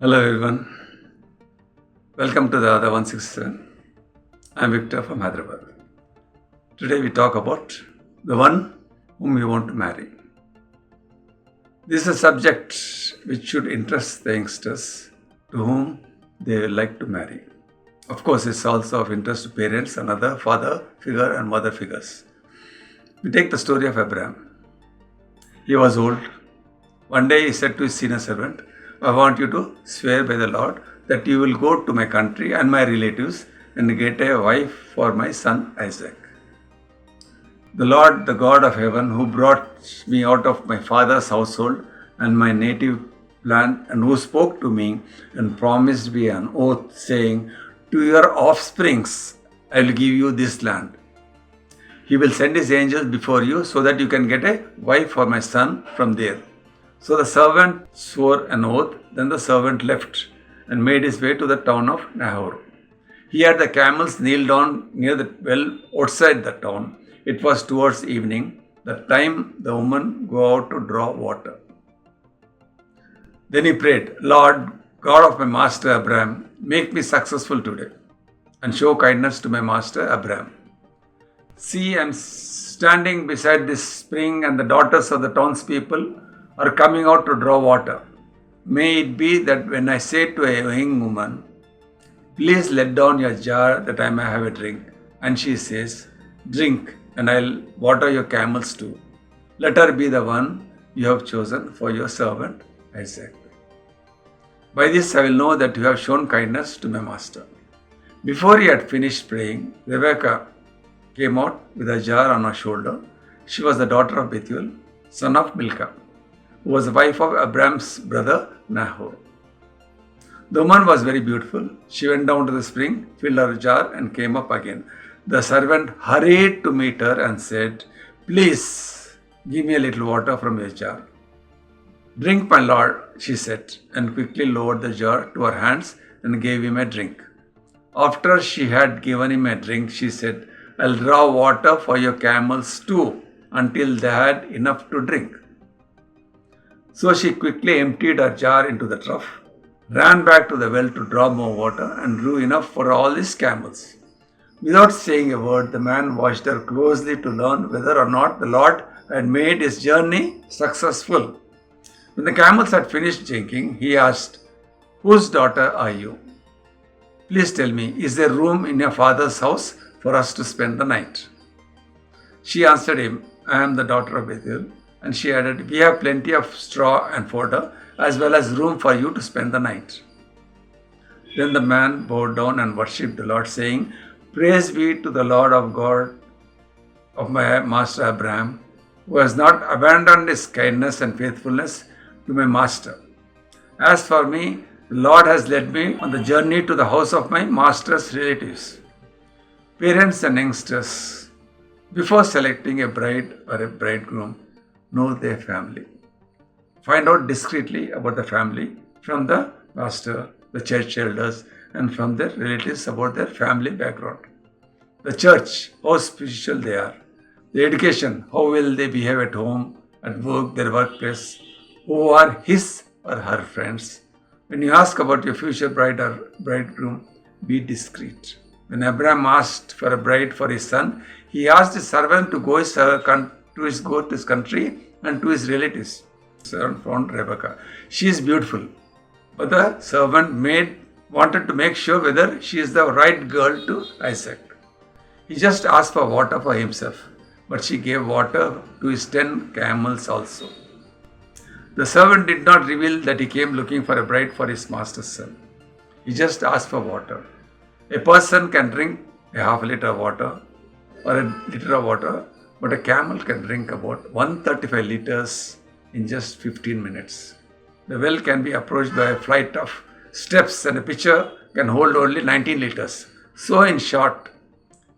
Hello everyone, welcome to the other 167. I'm Victor from Hyderabad. Today we talk about the one whom you want to marry. This is a subject which should interest the youngsters to whom they like to marry. Of course, it's also of interest to parents and other father figure and mother figures. We take the story of Abraham. He was old. One day he said to his senior servant, I want you to swear by the Lord that you will go to my country and my relatives and get a wife for my son Isaac. The Lord, the God of heaven, who brought me out of my father's household and my native land, and who spoke to me and promised me an oath, saying, to your offsprings I will give you this land. He will send his angels before you so that you can get a wife for my son from there. So the servant swore an oath. Then the servant left and made his way to the town of Nahor. He had the camels kneel down near the well outside the town. It was towards evening, the time the women go out to draw water. Then he prayed, Lord, God of my master Abraham, make me successful today and show kindness to my master Abraham. See, I am standing beside this spring and the daughters of the townspeople are coming out to draw water. May it be that when I say to a young woman, please let down your jar that I may have a drink, and she says, drink, and I'll water your camels too. Let her be the one you have chosen for your servant Isaac. By this I will know that you have shown kindness to my master. Before he had finished praying, Rebekah came out with a jar on her shoulder. She was the daughter of Bethuel, son of Milcah, who was the wife of Abraham's brother Nahor. The woman was very beautiful. She went down to the spring, filled her jar, and came up again. The servant hurried to meet her and said, please give me a little water from your jar. Drink, my lord, she said, and quickly lowered the jar to her hands and gave him a drink. After she had given him a drink, she said, I'll draw water for your camels too, until they had enough to drink. So she quickly emptied her jar into the trough, ran back to the well to draw more water, and drew enough for all his camels. Without saying a word, the man watched her closely to learn whether or not the Lord had made his journey successful. When the camels had finished drinking, he asked, whose daughter are you? Please tell me, is there room in your father's house for us to spend the night? She answered him, I am the daughter of Bethuel. And she added, we have plenty of straw and fodder, as well as room for you to spend the night. Then the man bowed down and worshipped the Lord, saying, praise be to the Lord of God of my master Abraham, who has not abandoned his kindness and faithfulness to my master. As for me, the Lord has led me on the journey to the house of my master's relatives. Parents and youngsters, before selecting a bride or a bridegroom, know their family. Find out discreetly about the family from the pastor, the church elders, and from their relatives about their family background. The church, how spiritual they are. The education, how will they behave at home, at work, their workplace, who are his or her friends. When you ask about your future bride or bridegroom, be discreet. When Abraham asked for a bride for his son, he asked his servant to go to his country and to his relatives. The servant found Rebekah. She is beautiful, but the servant wanted to make sure whether she is the right girl to Isaac. He just asked for water for himself, but she gave water to his 10 camels also. The servant did not reveal that he came looking for a bride for his master's son. He just asked for water. A person can drink a half a liter of water or a liter of water, but a camel can drink about 135 liters in just 15 minutes. The well can be approached by a flight of steps and a pitcher can hold only 19 liters. So in short,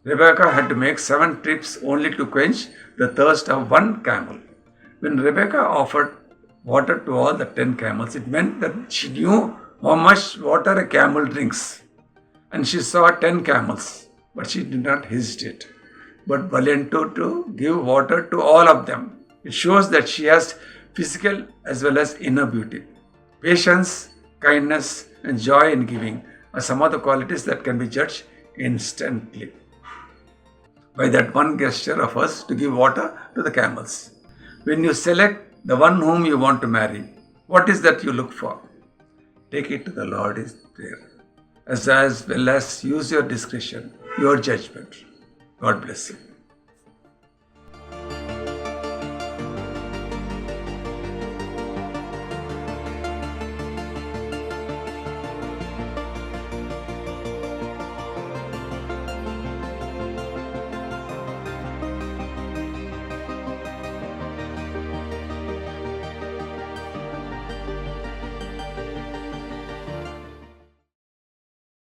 Rebekah had to make 7 trips only to quench the thirst of one camel. When Rebekah offered water to all the 10 camels, it meant that she knew how much water a camel drinks. And she saw 10 camels, but she did not hesitate, but volunteered to give water to all of them. It shows that she has physical as well as inner beauty, patience kindness, and joy in giving are some of the qualities that can be judged instantly by that one gesture of us to give water to the camels. When you select the one whom you want to marry, what is that you look for? Take it to the Lord is there. As well as use your discretion, your judgment. God bless you.